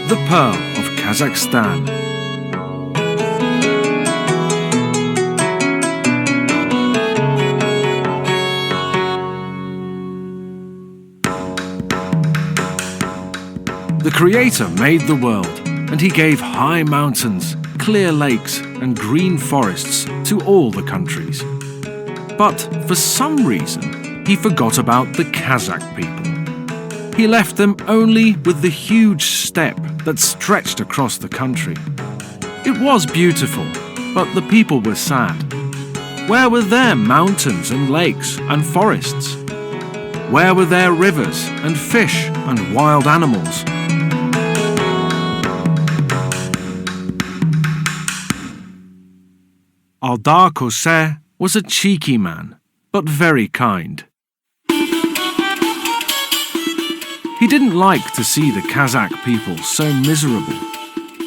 the Pearl of Kazakhstan. The Creator made the world, and He gave high mountains, clear lakes, and green forests to all the countries. But for some reason, He forgot about the Kazakh people. He left them only with the huge steppe that stretched across the country. It was beautiful, but the people were sad. Where were their mountains and lakes and forests? Where were their rivers and fish and wild animals? Aldar Koseh was a cheeky man, but very kind. He didn't like to see the Kazakh people so miserable,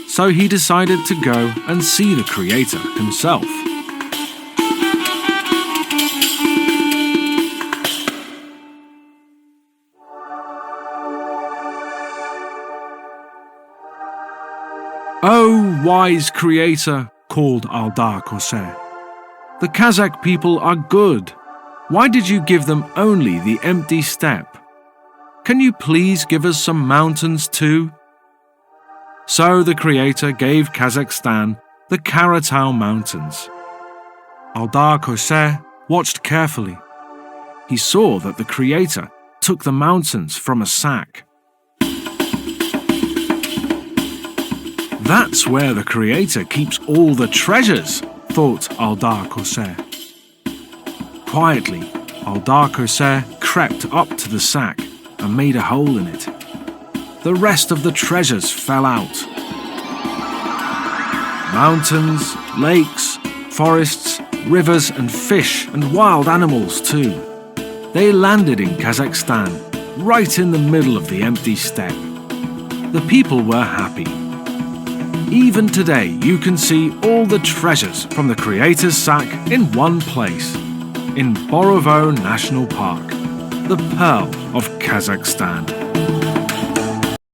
so he decided to go and see the Creator himself. "Oh, wise Creator," called Aldar Koseh. "The Kazakh people are good. Why did you give them only the empty steppe? Can you please give us some mountains too?" So the Creator gave Kazakhstan the Karatau Mountains. Aldar Koseh watched carefully. He saw that the Creator took the mountains from a sack. "That's where the Creator keeps all the treasures," thought Aldar Koseh. Quietly, Aldar Koseh crept up to the sack and made a hole in it. The rest of the treasures fell out. Mountains, lakes, forests, rivers and fish and wild animals too. They landed in Kazakhstan, right in the middle of the empty steppe. The people were happy. Even today you can see all the treasures from the Creator's sack in one place, in Borovo National Park, the Pearl of Kazakhstan.